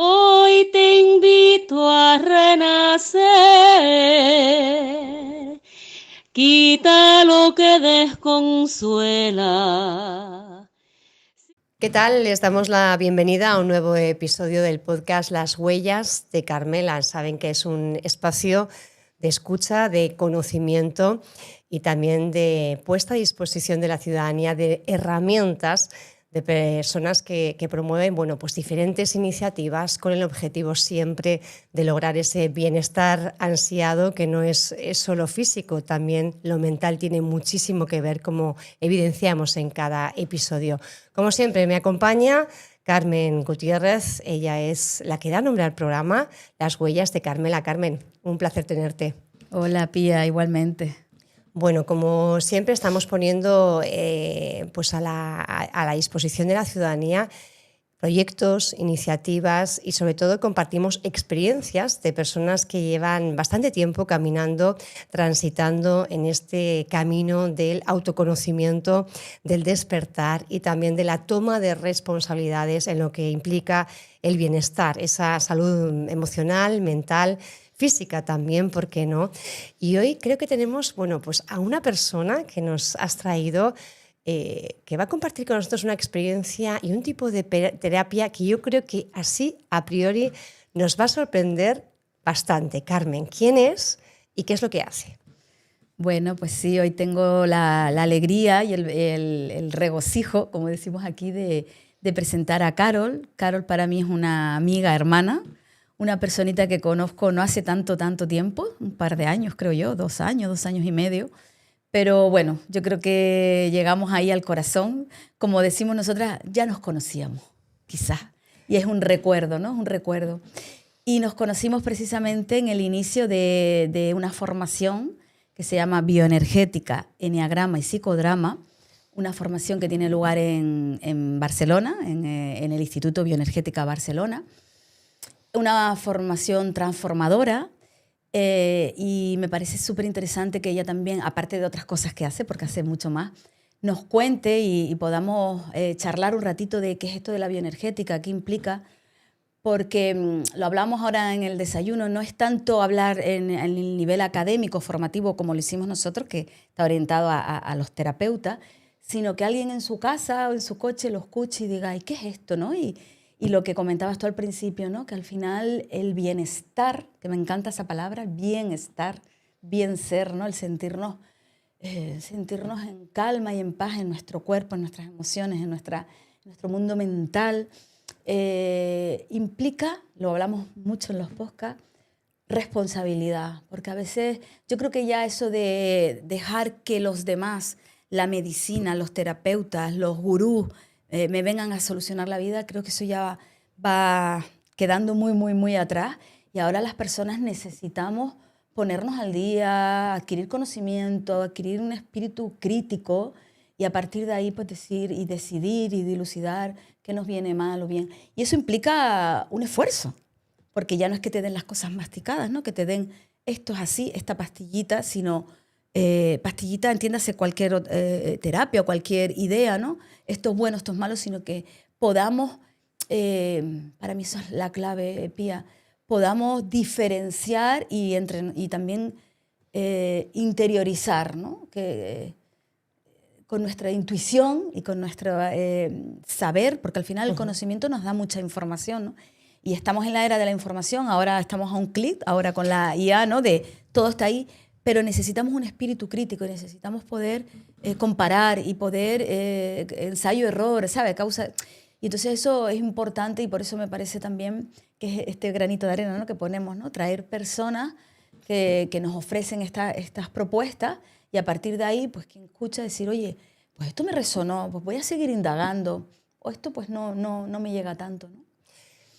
Hoy te invito a renacer, quita lo que desconsuela. ¿Qué tal? Les damos la bienvenida a un nuevo episodio del podcast Las Huellas de Carmela. Saben que es un espacio de escucha, de conocimiento y también de puesta a disposición de la ciudadanía de herramientas de personas que promueven pues diferentes iniciativas con el objetivo siempre de lograr ese bienestar ansiado, que no es solo físico, también lo mental tiene muchísimo que ver, como evidenciamos en cada episodio. Como siempre, me acompaña Carmen Gutiérrez. Ella es la que da nombre al programa Las Huellas de Carmela. Carmen, un placer tenerte. Hola, Pía, igualmente. Bueno, como siempre estamos poniendo pues a la disposición de la ciudadanía proyectos, iniciativas y sobre todo compartimos experiencias de personas que llevan bastante tiempo caminando, transitando en este camino del autoconocimiento, del despertar y también de la toma de responsabilidades en lo que implica el bienestar, esa salud emocional, mental, física también, ¿por qué no? Y hoy creo que tenemos, pues a una persona que nos has traído que va a compartir con nosotros una experiencia y un tipo de terapia que yo creo que así a priori nos va a sorprender bastante. Carmen, ¿quién es y qué es lo que hace? Bueno, pues sí, hoy tengo la alegría y el regocijo, como decimos aquí, de presentar a Carol. Carol para mí es una amiga, hermana, una personita que conozco no hace tanto tiempo, un par de años creo yo, 2 años y medio. Pero bueno, yo creo que llegamos ahí al corazón. Como decimos nosotras, ya nos conocíamos, quizás. Y es un recuerdo, ¿no? Es un recuerdo. Y nos conocimos precisamente en el inicio de una formación que se llama Bioenergética, Eneagrama y Psicodrama, una formación que tiene lugar en Barcelona, en el Instituto Bioenergética Barcelona. Una formación transformadora. Y me parece súper interesante que ella también, aparte de otras cosas que hace, porque hace mucho más, nos cuente y podamos charlar un ratito de qué es esto de la bioenergética, qué implica, porque lo hablamos ahora en el desayuno, no es tanto hablar en el nivel académico, formativo, como lo hicimos nosotros, que está orientado a los terapeutas, sino que alguien en su casa o en su coche lo escuche y diga, ¿y qué es esto, no? Y lo que comentabas tú al principio, ¿no? Que al final el bienestar, que me encanta esa palabra, bienestar, bien ser, ¿no? El sentirnos en calma y en paz en nuestro cuerpo, en nuestras emociones, en nuestro mundo mental, implica, lo hablamos mucho en los podcasts, responsabilidad. Porque a veces yo creo que ya eso de dejar que los demás, la medicina, los terapeutas, los gurús, me vengan a solucionar la vida, creo que eso ya va quedando muy atrás y ahora las personas necesitamos ponernos al día, adquirir conocimiento, adquirir un espíritu crítico y a partir de ahí pues decidir y dilucidar qué nos viene mal o bien. Y eso implica un esfuerzo, porque ya no es que te den las cosas masticadas, ¿no? Que te den esto es así, esta pastillita, sino pastillita, entiéndase cualquier terapia o cualquier idea, ¿no? Esto es bueno, esto es malo, sino que podamos, para mí eso es la clave, Pía, podamos diferenciar y también interiorizar, ¿no? Con nuestra intuición y con nuestro saber, porque al final el conocimiento nos da mucha información, ¿no? Y estamos en la era de la información, ahora estamos a un clic, ahora con la IA, ¿no? De todo está ahí, pero necesitamos un espíritu crítico y necesitamos poder comparar y poder ensayo-error, ¿sabe? Y entonces eso es importante y por eso me parece también que es este granito de arena, ¿no? Que ponemos, ¿no? Traer personas que nos ofrecen estas propuestas y a partir de ahí, pues quien escucha decir, oye, pues esto me resonó, pues voy a seguir indagando, o esto pues no me llega tanto, ¿no?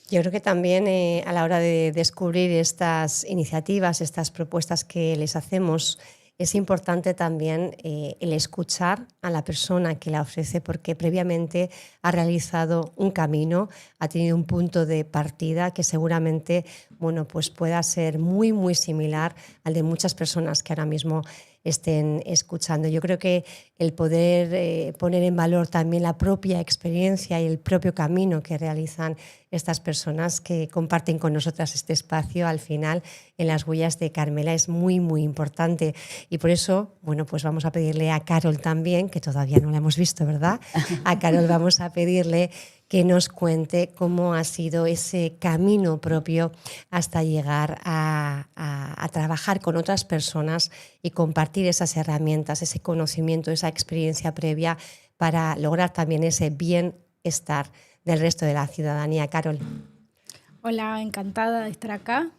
Yo creo que también a la hora de descubrir estas iniciativas, estas propuestas que les hacemos, es importante también el escuchar a la persona que la ofrece, porque previamente ha realizado un camino, ha tenido un punto de partida que seguramente pues pueda ser muy similar al de muchas personas que ahora mismo estén escuchando. Yo creo que el poder poner en valor también la propia experiencia y el propio camino que realizan estas personas que comparten con nosotras este espacio, al final, en las huellas de Carmela, es muy, muy importante. Y por eso, bueno, pues vamos a pedirle a Carol también, que todavía no la hemos visto, ¿verdad? A Carol vamos a pedirle que nos cuente cómo ha sido ese camino propio hasta llegar a trabajar con otras personas y compartir esas herramientas, ese conocimiento, esa experiencia previa para lograr también ese bienestar del resto de la ciudadanía. Carol. Hola, encantada de estar acá.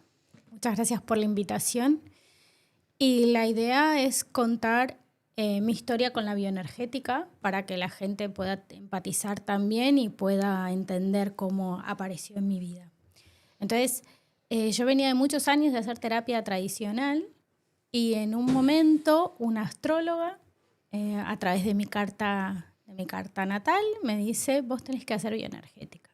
Muchas gracias por la invitación. Y la idea es contar mi historia con la bioenergética para que la gente pueda empatizar también y pueda entender cómo apareció en mi vida. Entonces, yo venía de muchos años de hacer terapia tradicional y en un momento una astróloga, a través de mi carta natal, me dice, vos tenés que hacer bioenergética.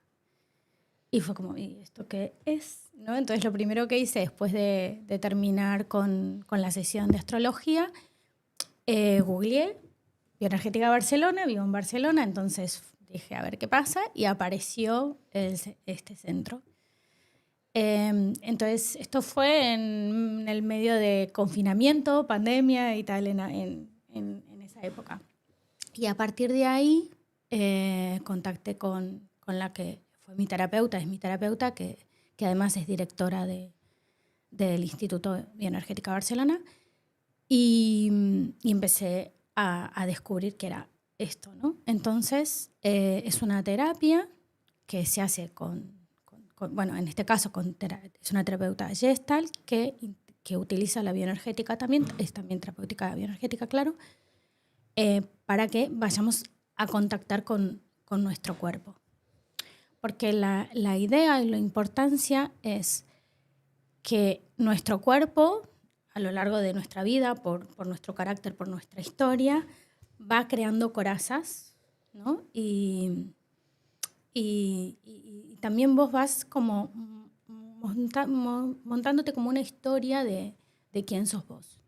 Y fue como, ¿y esto qué es? ¿No? Entonces lo primero que hice después de terminar con la sesión de astrología, googleé Bioenergética Barcelona, vivo en Barcelona, entonces dije a ver qué pasa y apareció este centro. Entonces esto fue en el medio de confinamiento, pandemia y tal en esa época. Y a partir de ahí contacté con la que fue mi terapeuta, es mi terapeuta que además es directora del Instituto Bioenergética Barcelona y empecé a descubrir que era esto, ¿no? Entonces es una terapia que se hace bueno, en este caso es una terapeuta Gestalt que utiliza la bioenergética también, es también terapéutica bioenergética, claro, para que vayamos a contactar con nuestro cuerpo. Porque la idea y la importancia es que nuestro cuerpo, a lo largo de nuestra vida, por nuestro carácter, por nuestra historia, va creando corazas, ¿no? Y también vos vas como montándote como una historia de quién sos vos.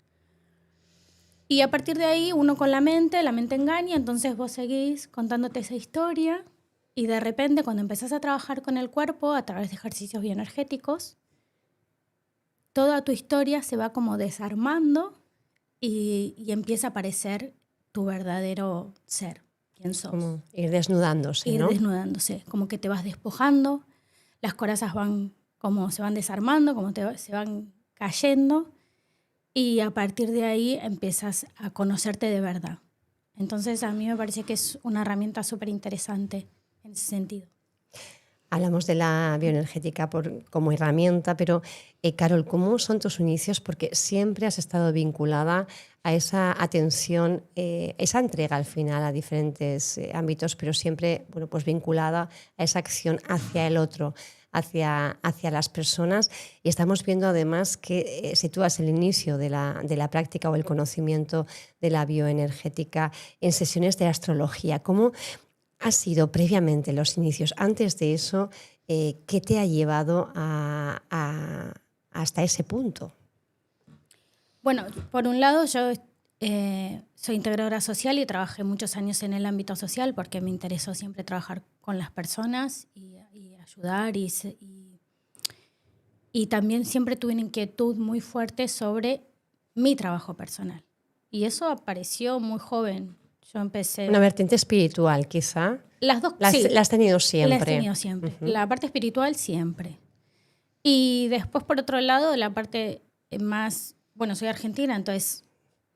Y a partir de ahí, uno con la mente engaña, entonces vos seguís contándote esa historia y de repente cuando empezás a trabajar con el cuerpo a través de ejercicios bioenergéticos, toda tu historia se va como desarmando y empieza a aparecer tu verdadero ser, quién sos. Como ir desnudándose, ¿no? Ir desnudándose, como que te vas despojando, las corazas se van desarmando, se van cayendo y a partir de ahí empiezas a conocerte de verdad. Entonces a mí me parece que es una herramienta súper interesante en ese sentido. Hablamos de la bioenergética como herramienta, pero Carol, ¿cómo son tus inicios? Porque siempre has estado vinculada a esa atención, esa entrega al final a diferentes ámbitos, pero siempre pues vinculada a esa acción hacia el otro, hacia las personas. Y estamos viendo además que sitúas el inicio de la práctica o el conocimiento de la bioenergética en sesiones de astrología. ¿Cómo ha sido previamente los inicios? Antes de eso, ¿qué te ha llevado hasta ese punto? Bueno, por un lado yo soy integradora social y trabajé muchos años en el ámbito social porque me interesó siempre trabajar con las personas y ayudar y también siempre tuve una inquietud muy fuerte sobre mi trabajo personal. Y eso apareció muy joven. Yo empecé... Una vertiente espiritual, quizá. Las dos, sí. La has tenido siempre. Las he tenido siempre. Uh-huh. La parte espiritual siempre. Y después, por otro lado, la parte más... Bueno, soy argentina, entonces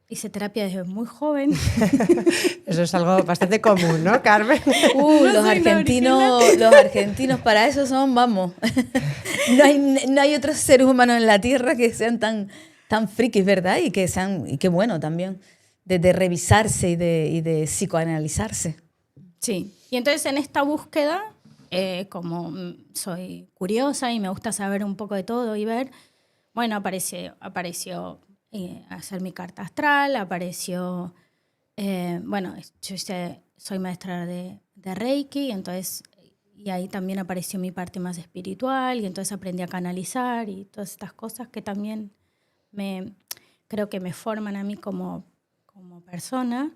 hice terapia desde muy joven. Eso es algo bastante común, ¿no, Carmen? Los argentinos para eso son, vamos. No hay otros seres humanos en la tierra que sean tan frikis, ¿verdad? Y que bueno también, de revisarse y de psicoanalizarse. Sí. Y entonces en esta búsqueda, como soy curiosa y me gusta saber un poco de todo y ver, bueno, apareció hacer mi carta astral, apareció, bueno, yo soy maestra de Reiki, entonces, y ahí también apareció mi parte más espiritual, y entonces aprendí a canalizar y todas estas cosas que también me creo que me forman a mí como persona.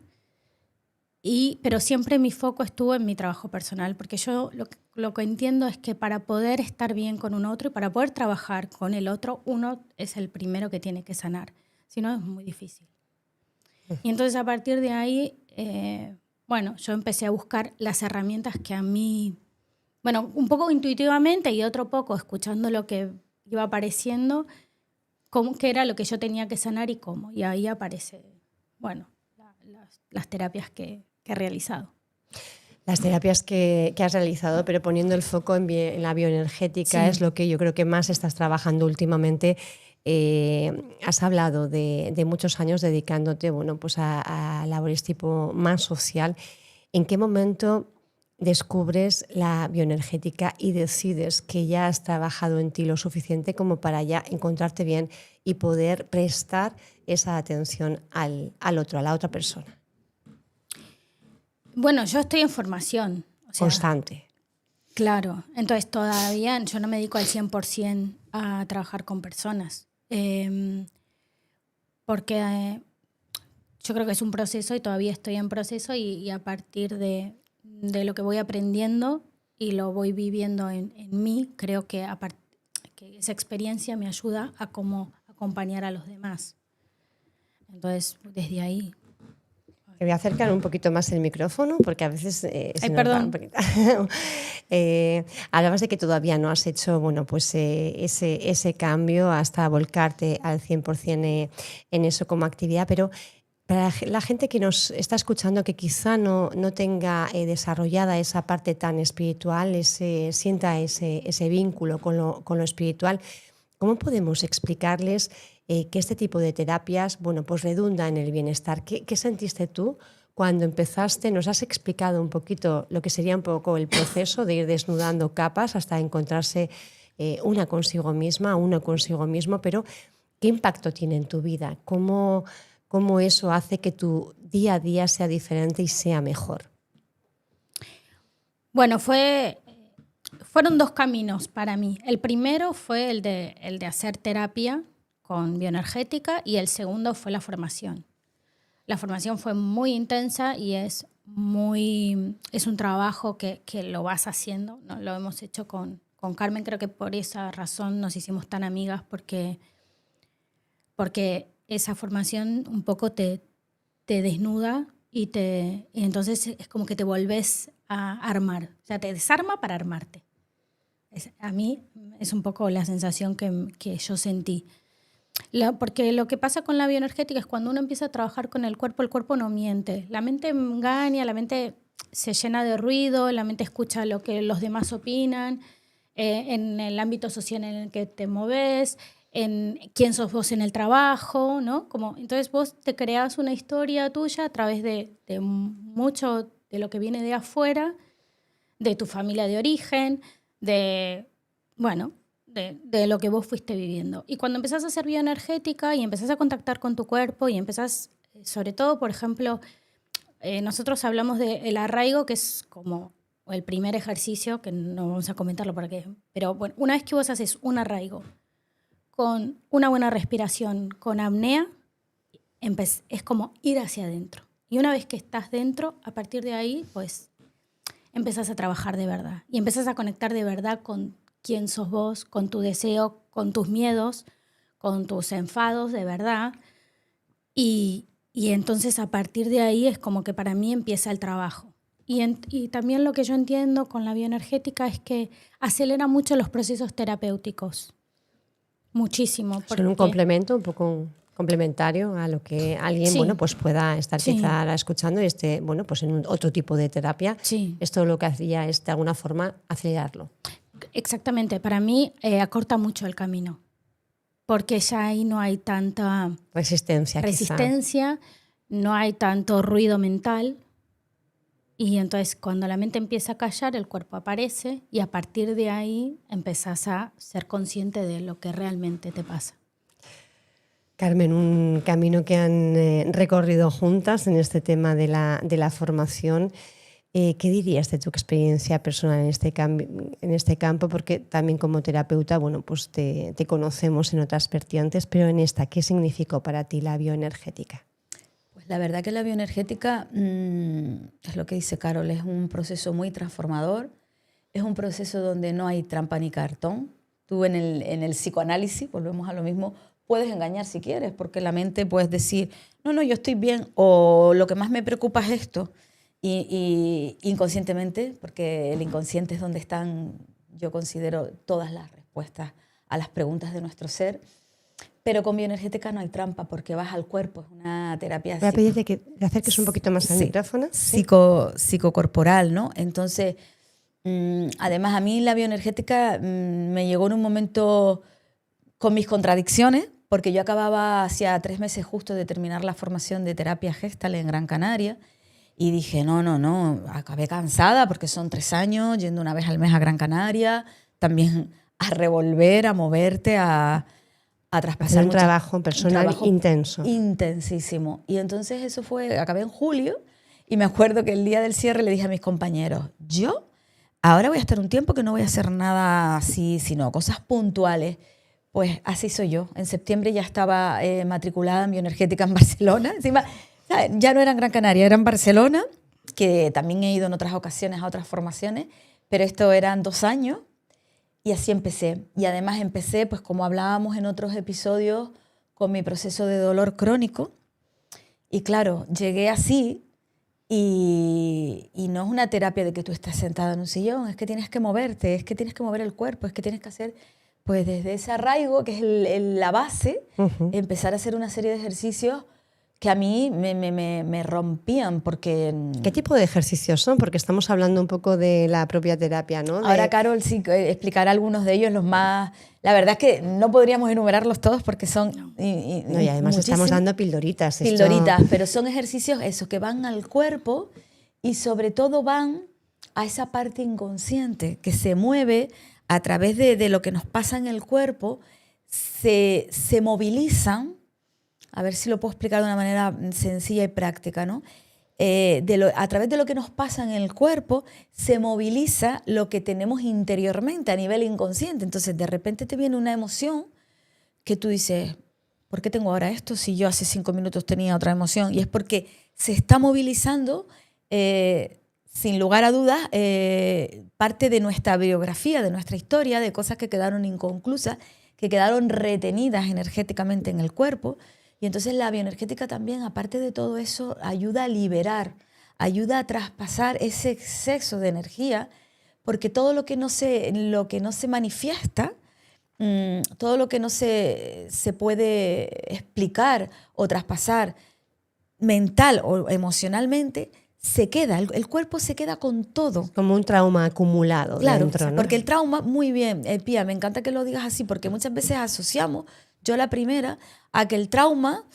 Pero siempre mi foco estuvo en mi trabajo personal, porque yo lo que entiendo es que para poder estar bien con un otro y para poder trabajar con el otro, uno es el primero que tiene que sanar. Si no, es muy difícil. Y entonces a partir de ahí, yo empecé a buscar las herramientas que a mí, un poco intuitivamente y otro poco escuchando lo que iba apareciendo, qué era lo que yo tenía que sanar y cómo. Y ahí aparece, las terapias que he realizado. Las terapias que has realizado, pero poniendo el foco en la bioenergética, sí, es lo que yo creo que más estás trabajando últimamente. Has hablado de muchos años dedicándote a labores tipo más social. ¿En qué momento descubres la bioenergética y decides que ya has trabajado en ti lo suficiente como para ya encontrarte bien y poder prestar esa atención al otro, a la otra persona? Bueno, yo estoy en formación. Constante. Claro, entonces todavía yo no me dedico al 100% a trabajar con personas, porque yo creo que es un proceso y todavía estoy en proceso y a partir de lo que voy aprendiendo y lo voy viviendo en mí, creo que esa experiencia me ayuda a cómo acompañar a los demás. Entonces, desde ahí... Te voy a acercar un poquito más el micrófono porque a veces perdón. Hablabas de que todavía no has hecho ese cambio hasta volcarte al 100% en eso como actividad, pero para la gente que nos está escuchando que quizá no tenga desarrollada esa parte tan espiritual, sienta ese vínculo con lo espiritual, ¿cómo podemos explicarles que este tipo de terapias redunda en el bienestar? ¿Qué sentiste tú cuando empezaste? Nos has explicado un poquito lo que sería un poco el proceso de ir desnudando capas hasta encontrarse una consigo misma, uno consigo mismo, pero ¿qué impacto tiene en tu vida? ¿Cómo eso hace que tu día a día sea diferente y sea mejor? Bueno, fueron dos caminos para mí. El primero fue el de hacer terapia con bioenergética y el segundo fue la formación. La formación fue muy intensa y es un trabajo que lo vas haciendo, ¿no? Lo hemos hecho con Carmen, creo que por esa razón nos hicimos tan amigas porque esa formación un poco te desnuda y entonces es como que te volvés a armar, o sea, te desarma para armarte. A mí es un poco la sensación que yo sentí. Porque lo que pasa con la bioenergética es cuando uno empieza a trabajar con el cuerpo no miente. La mente engaña, la mente se llena de ruido, la mente escucha lo que los demás opinan, en el ámbito social en el que te moves, en quién sos vos en el trabajo, ¿no? Entonces vos te creás una historia tuya a través de mucho de lo que viene de afuera, de tu familia de origen, de lo que vos fuiste viviendo. Y cuando empezás a hacer bioenergética y empezás a contactar con tu cuerpo y empezás, sobre todo, por ejemplo, nosotros hablamos del arraigo, que es como el primer ejercicio, que no vamos a comentarlo para qué, pero bueno, una vez que vos haces un arraigo con una buena respiración, con apnea, es como ir hacia adentro. Y una vez que estás dentro, a partir de ahí, pues empezás a trabajar de verdad y empezás a conectar de verdad con quién sos vos, con tu deseo, con tus miedos, con tus enfados de verdad. Y entonces a partir de ahí es como que para mí empieza el trabajo. Y también lo que yo entiendo con la bioenergética es que acelera mucho los procesos terapéuticos. Muchísimo. Son un complemento, un poco complementario a lo que alguien pueda estar quizá escuchando y en otro tipo de terapia. Sí. Esto lo que hacía es de alguna forma acelerarlo. Exactamente, para mí acorta mucho el camino, porque ya ahí no hay tanta resistencia, no hay tanto ruido mental y entonces cuando la mente empieza a callar el cuerpo aparece y a partir de ahí empezás a ser consciente de lo que realmente te pasa. Carmen, un camino que han recorrido juntas en este tema de la formación. ¿Qué dirías de tu experiencia personal en este campo? Porque también como terapeuta, bueno, pues te conocemos en otras vertientes, pero en esta, ¿qué significó para ti la bioenergética? Pues la verdad que la bioenergética, es lo que dice Carol, es un proceso muy transformador, es un proceso donde no hay trampa ni cartón. Tú en el psicoanálisis, volvemos a lo mismo, puedes engañar si quieres, porque la mente puedes decir, no, yo estoy bien, o lo que más me preocupa es esto. Y inconscientemente, porque el inconsciente es donde están, yo considero, todas las respuestas a las preguntas de nuestro ser. Pero con bioenergética no hay trampa, porque vas al cuerpo, es una terapia... Voy a pedirte que te acerques un poquito más al micrófono. Psicocorporal, ¿no? Entonces, además a mí la bioenergética me llegó en un momento con mis contradicciones, porque yo acababa hacía 3 meses justo de terminar la formación de terapia Gestalt en Gran Canaria, y dije, no, acabé cansada porque son 3 años yendo una vez al mes a Gran Canaria, también a revolver, a moverte, a traspasar un trabajo personal intenso. Intensísimo. Y entonces eso fue, acabé en julio, y me acuerdo que el día del cierre le dije a mis compañeros, yo ahora voy a estar un tiempo que no voy a hacer nada así, sino cosas puntuales. Pues así soy yo. En septiembre ya estaba matriculada en bioenergética en Barcelona. Encima, ya no era en Gran Canaria, era en Barcelona, que también he ido en otras ocasiones a otras formaciones, pero esto eran 2 años y así empecé. Y además empecé, pues como hablábamos en otros episodios, con mi proceso de dolor crónico. Y claro, llegué así y no es una terapia de que tú estás sentada en un sillón, es que tienes que moverte, es que tienes que mover el cuerpo, es que tienes que hacer, pues desde ese arraigo, que es la base, empezar a hacer una serie de ejercicios que a mí me rompían, porque... ¿Qué tipo de ejercicios son? Porque estamos hablando un poco de la propia terapia, ¿no? Ahora Carol sí explicará algunos de ellos, los más... La verdad es que no podríamos enumerarlos todos porque son... y además estamos dando pildoritas. Pildoritas, pero son ejercicios esos que van al cuerpo y sobre todo van a esa parte inconsciente que se mueve a través de lo que nos pasa en el cuerpo, se movilizan. A ver si lo puedo explicar de una manera sencilla y práctica, ¿no? A través de lo que nos pasa en el cuerpo, se moviliza lo que tenemos interiormente a nivel inconsciente. Entonces, de repente te viene una emoción que tú dices, ¿por qué tengo ahora esto si yo hace 5 minutos tenía otra emoción? Y es porque se está movilizando, sin lugar a dudas, parte de nuestra biografía, de nuestra historia, de cosas que quedaron inconclusas, que quedaron retenidas energéticamente en el cuerpo. Y entonces la bioenergética también, aparte de todo eso, ayuda a liberar, ayuda a traspasar ese exceso de energía, porque todo lo que no se manifiesta, todo lo que no se puede explicar o traspasar mental o emocionalmente, se queda, el cuerpo se queda con todo. Como un trauma acumulado, claro, dentro, ¿no? Porque el trauma, muy bien, Pía, me encanta que lo digas así, porque muchas veces asociamos, yo la primera, a que el trauma,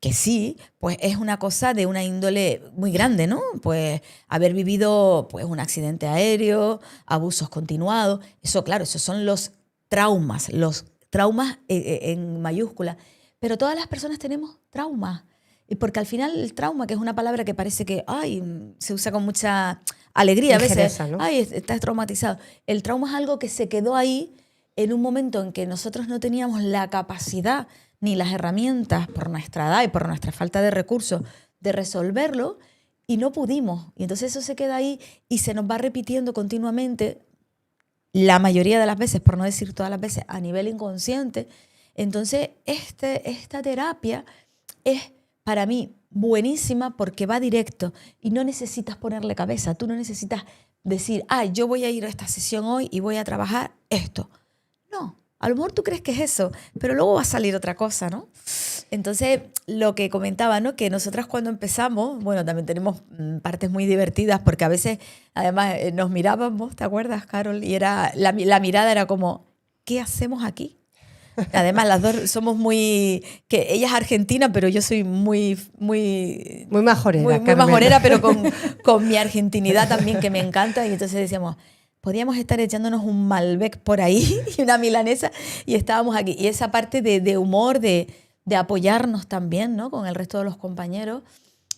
que sí, pues es una cosa de una índole muy grande, ¿no? Pues haber vivido pues, un accidente aéreo, abusos continuados, eso claro, esos son los traumas en mayúscula. Pero todas las personas tenemos traumas. Y porque al final el trauma, que es una palabra que parece que se usa con mucha alegría a veces, ligereza, ¿no? Estás traumatizado. El trauma es algo que se quedó ahí en un momento en que nosotros no teníamos la capacidad ni las herramientas por nuestra edad y por nuestra falta de recursos de resolverlo y no pudimos. Y entonces eso se queda ahí y se nos va repitiendo continuamente, la mayoría de las veces, por no decir todas las veces, a nivel inconsciente. Entonces esta terapia es para mí buenísima porque va directo y no necesitas ponerle cabeza. Tú no necesitas decir, yo voy a ir a esta sesión hoy y voy a trabajar esto. No, a lo mejor tú crees que es eso, pero luego va a salir otra cosa, ¿no? Entonces, lo que comentaba, ¿no? Que nosotras cuando empezamos, bueno, también tenemos partes muy divertidas porque a veces, además, nos mirábamos, ¿te acuerdas, Carol? Y la mirada era como, ¿qué hacemos aquí? Además, las dos somos que ella es argentina, pero yo soy muy majorera. Muy majorera, pero con mi argentinidad también, que me encanta. Y entonces decíamos, podíamos estar echándonos un Malbec por ahí y una milanesa y estábamos aquí. Y esa parte de humor, de apoyarnos también, ¿no? Con el resto de los compañeros,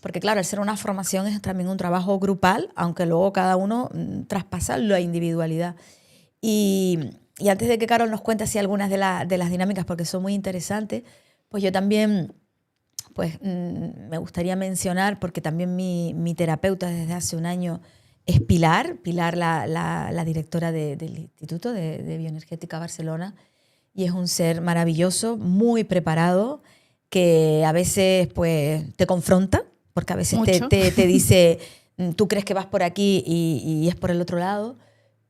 porque claro, al ser una formación es también un trabajo grupal, aunque luego cada uno traspasa la individualidad. Y antes de que Carol nos cuente así algunas de las dinámicas, porque son muy interesantes, pues yo también pues, me gustaría mencionar, porque también mi terapeuta desde hace un año es Pilar, la directora del Instituto de Bioenergética Barcelona, y es un ser maravilloso, muy preparado, que a veces pues, te confronta, porque a veces te dice, tú crees que vas por aquí y es por el otro lado.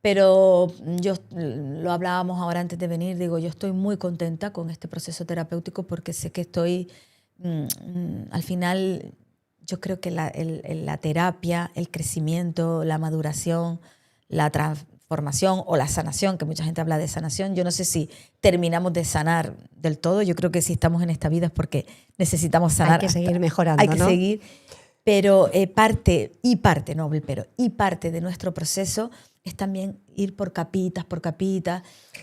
Pero yo, lo hablábamos ahora antes de venir, digo, yo estoy muy contenta con este proceso terapéutico porque sé que estoy, al final, yo creo que la terapia, el crecimiento, la maduración, la transformación o la sanación, que mucha gente habla de sanación, yo no sé si terminamos de sanar del todo, yo creo que si estamos en esta vida es porque necesitamos sanar. Hay que seguir mejorando, hay que ¿no? seguir, pero parte de nuestro proceso es también ir por capitas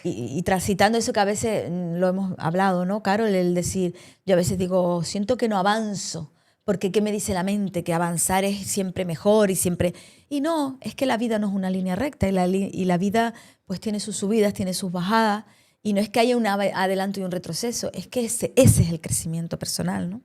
y transitando eso que a veces lo hemos hablado, ¿no, Carol? El decir, yo a veces digo, siento que no avanzo, porque ¿qué me dice la mente? Que avanzar es siempre mejor y siempre... Y no, es que la vida no es una línea recta y la vida pues tiene sus subidas, tiene sus bajadas y no es que haya un adelanto y un retroceso, es que ese es el crecimiento personal, ¿no?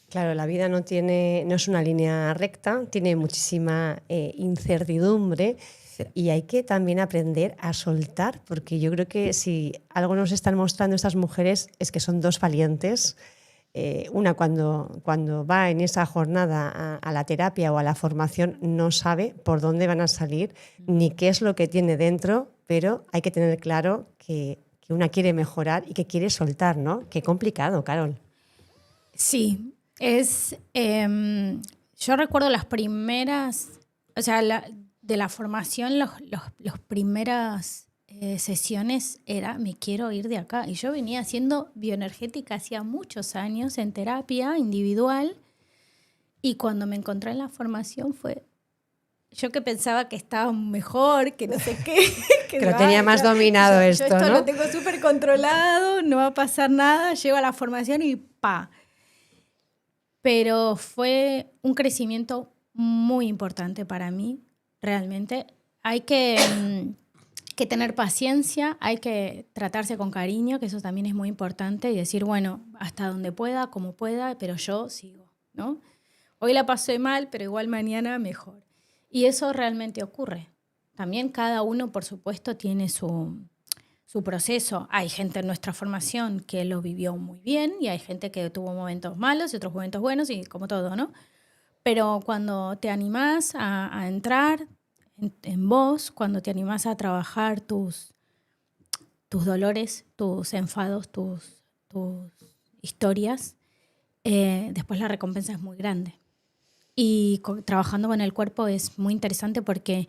Claro, la vida no es una línea recta, tiene muchísima incertidumbre. Sí. Y hay que también aprender a soltar, porque yo creo que si algo nos están mostrando estas mujeres es que son dos valientes. Una cuando va en esa jornada a la terapia o a la formación no sabe por dónde van a salir ni qué es lo que tiene dentro, pero hay que tener claro que una quiere mejorar y que quiere soltar, ¿no? Qué complicado, Carol. Sí, yo recuerdo las primeras, o sea, de la formación, los primeras sesiones era, me quiero ir de acá. Y yo venía haciendo bioenergética hacía muchos años en terapia individual. Y cuando me encontré en la formación fue, yo que pensaba que estaba mejor, que no sé qué. Que lo tenía más dominado esto, yo esto, ¿no? lo tengo súper controlado, no va a pasar nada, llego a la formación y ¡pa! Pero fue un crecimiento muy importante para mí, realmente. Hay que tener paciencia, hay que tratarse con cariño, que eso también es muy importante, y decir, bueno, hasta donde pueda, como pueda, pero yo sigo, ¿no? Hoy la pasé mal, pero igual mañana mejor. Y eso realmente ocurre. También cada uno, por supuesto, tiene su proceso. Hay gente en nuestra formación que lo vivió muy bien y hay gente que tuvo momentos malos y otros momentos buenos y como todo, ¿no? Pero cuando te animás a entrar en vos, cuando te animás a trabajar tus dolores, tus enfados, tus historias, después la recompensa es muy grande. Y trabajando con el cuerpo es muy interesante porque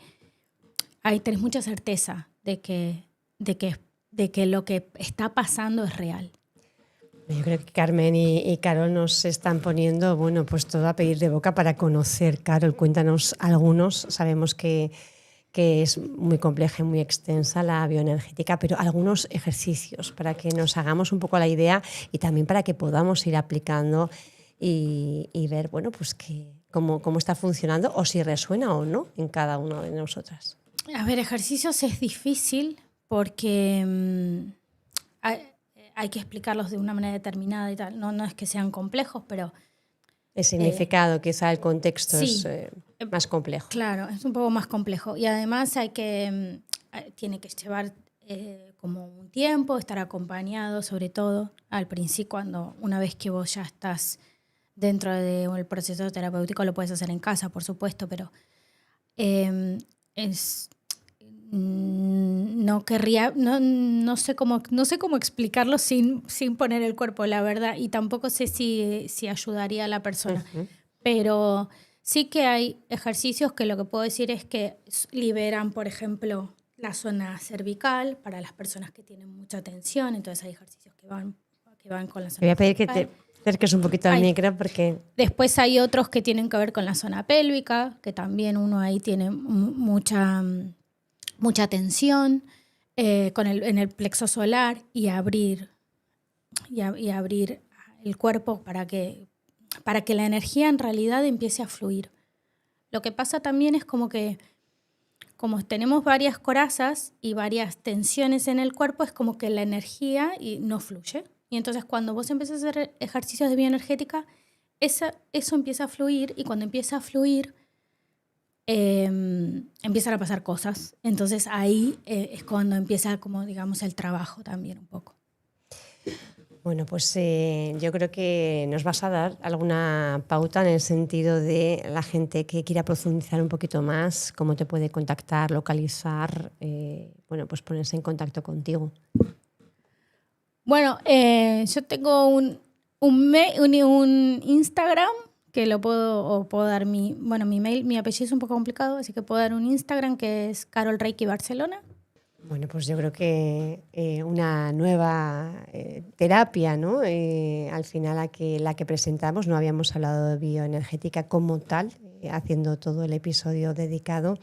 tenés mucha certeza de que lo que está pasando es real. Yo creo que Carmen y Carol nos están poniendo, bueno, pues todo a pedir de boca para conocer. Carol, cuéntanos algunos. Sabemos que es muy compleja y muy extensa la bioenergética, pero algunos ejercicios para que nos hagamos un poco la idea y también para que podamos ir aplicando y ver, bueno, pues cómo está funcionando o si resuena o no en cada una de nosotras. A ver, ejercicios es difícil porque hay que explicarlos de una manera determinada y tal. No es que sean complejos, pero... El significado, quizá el contexto sí, es más complejo. Claro, es un poco más complejo. Y además tiene que llevar como un tiempo, estar acompañado, sobre todo al principio, una vez que vos ya estás dentro del proceso terapéutico, lo puedes hacer en casa, por supuesto, pero no sé cómo explicarlo sin poner el cuerpo, la verdad, y tampoco sé si ayudaría a la persona. Uh-huh. Pero sí que hay ejercicios que lo que puedo decir es que liberan, por ejemplo, la zona cervical para las personas que tienen mucha tensión, entonces hay ejercicios que van con la zona cervical. Te voy a pedir que te acerques un poquito al micro porque... Después hay otros que tienen que ver con la zona pélvica, que también uno ahí tiene mucha tensión en el plexo solar y abrir el cuerpo para que para que la energía en realidad empiece a fluir. Lo que pasa también es como que, como tenemos varias corazas y varias tensiones en el cuerpo, es como que la energía no fluye. Y entonces cuando vos empezás a hacer ejercicios de bioenergética, eso empieza a fluir, y cuando empieza a fluir, empiezan a pasar cosas. Entonces ahí es cuando empieza, como digamos, el trabajo también un poco. Bueno, pues yo creo que nos vas a dar alguna pauta en el sentido de la gente que quiera profundizar un poquito más, cómo te puede contactar, localizar, bueno, pues ponerse en contacto contigo. Bueno, yo tengo un Instagram que puedo dar mi mail. Mi apellido es un poco complicado, así que puedo dar un Instagram que es Carol Reiki Barcelona. Bueno, pues yo creo que una nueva terapia, ¿no? Al final la que presentamos, no habíamos hablado de bioenergética como tal, haciendo todo el episodio dedicado.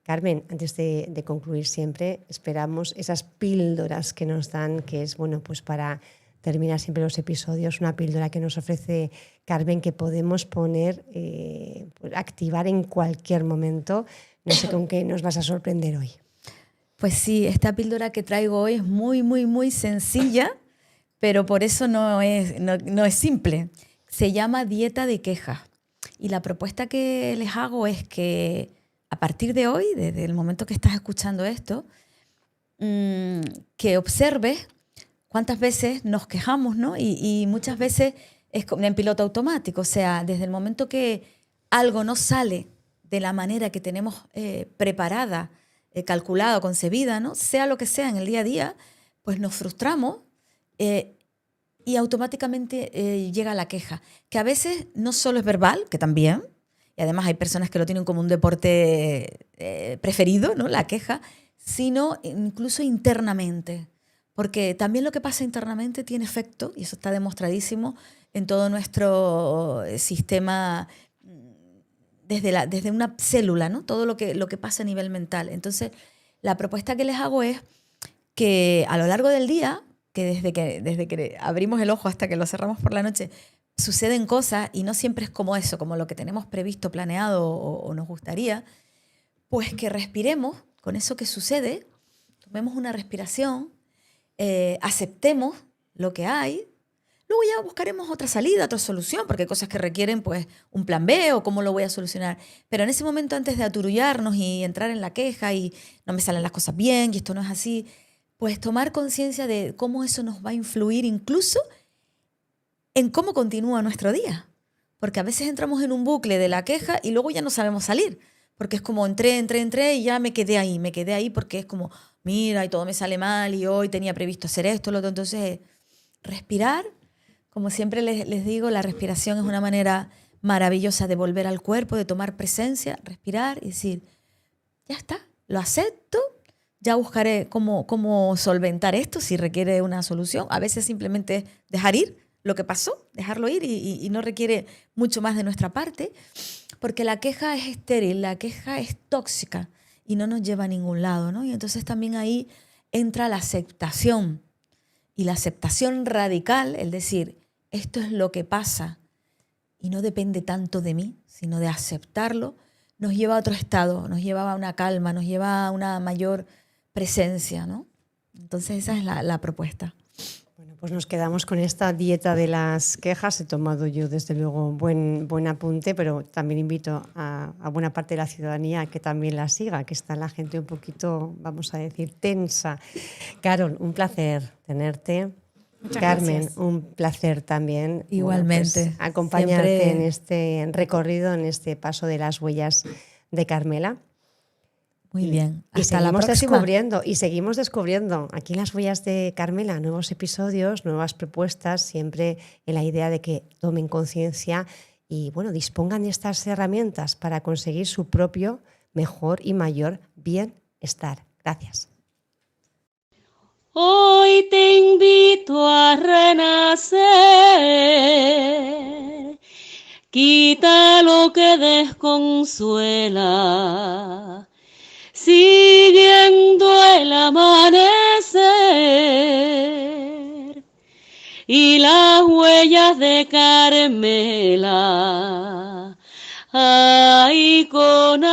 Carmen, antes de concluir siempre, esperamos esas píldoras que nos dan, que es, bueno, pues para terminar siempre los episodios, una píldora que nos ofrece Carmen que podemos poner, activar en cualquier momento. No sé con qué nos vas a sorprender hoy. Pues sí, esta píldora que traigo hoy es muy, muy, muy sencilla, pero por eso no es simple. Se llama dieta de quejas. Y la propuesta que les hago es que a partir de hoy, desde el momento que estás escuchando esto, que observes cuántas veces nos quejamos, ¿no? Y muchas veces es en piloto automático. O sea, desde el momento que algo no sale de la manera que tenemos preparada, calculada, concebida, ¿no? Sea lo que sea en el día a día, pues nos frustramos y automáticamente llega la queja, que a veces no solo es verbal, que también, y además hay personas que lo tienen como un deporte preferido, ¿no? La queja, sino incluso internamente, porque también lo que pasa internamente tiene efecto, y eso está demostradísimo en todo nuestro sistema desde una célula, ¿no? Todo lo que pasa a nivel mental. Entonces, la propuesta que les hago es que a lo largo del día, que desde que abrimos el ojo hasta que lo cerramos por la noche, suceden cosas y no siempre es como eso, como lo que tenemos previsto, planeado o nos gustaría, pues que respiremos con eso que sucede, tomemos una respiración, aceptemos lo que hay. Luego ya buscaremos otra salida, otra solución, porque hay cosas que requieren pues un plan B o cómo lo voy a solucionar. Pero en ese momento, antes de aturullarnos y entrar en la queja y no me salen las cosas bien y esto no es así, pues tomar conciencia de cómo eso nos va a influir incluso en cómo continúa nuestro día. Porque a veces entramos en un bucle de la queja y luego ya no sabemos salir. Porque es como entré y ya me quedé ahí porque es como, mira, y todo me sale mal y hoy tenía previsto hacer esto, lo otro. Entonces, respirar. Como siempre les digo, la respiración es una manera maravillosa de volver al cuerpo, de tomar presencia, respirar y decir, ya está, lo acepto, ya buscaré cómo solventar esto si requiere una solución. A veces simplemente es dejar ir lo que pasó, dejarlo ir y no requiere mucho más de nuestra parte, porque la queja es estéril, la queja es tóxica y no nos lleva a ningún lado, ¿no? Y entonces también ahí entra la aceptación. Y la aceptación radical, es decir, esto es lo que pasa y no depende tanto de mí, sino de aceptarlo, nos lleva a otro estado, nos lleva a una calma, nos lleva a una mayor presencia, ¿no? Entonces esa es la propuesta. Bueno, pues nos quedamos con esta dieta de las quejas. He tomado yo, desde luego, buen apunte, pero también invito a buena parte de la ciudadanía a que también la siga, que está la gente un poquito, vamos a decir, tensa. Carol, un placer tenerte. Muchas Carmen, gracias. un placer también. Igualmente. Bueno, pues, acompañarte Siempre en este recorrido, en este paso de las huellas de Carmela. Muy bien. Y Hasta la seguimos próxima. seguimos descubriendo aquí en las huellas de Carmela nuevos episodios, nuevas propuestas, siempre en la idea de que tomen conciencia y bueno, dispongan de estas herramientas para conseguir su propio mejor y mayor bienestar. Gracias. Hoy te invito a renacer, quita lo que desconsuela, siguiendo el amanecer, y las huellas de Carmela. Ay, con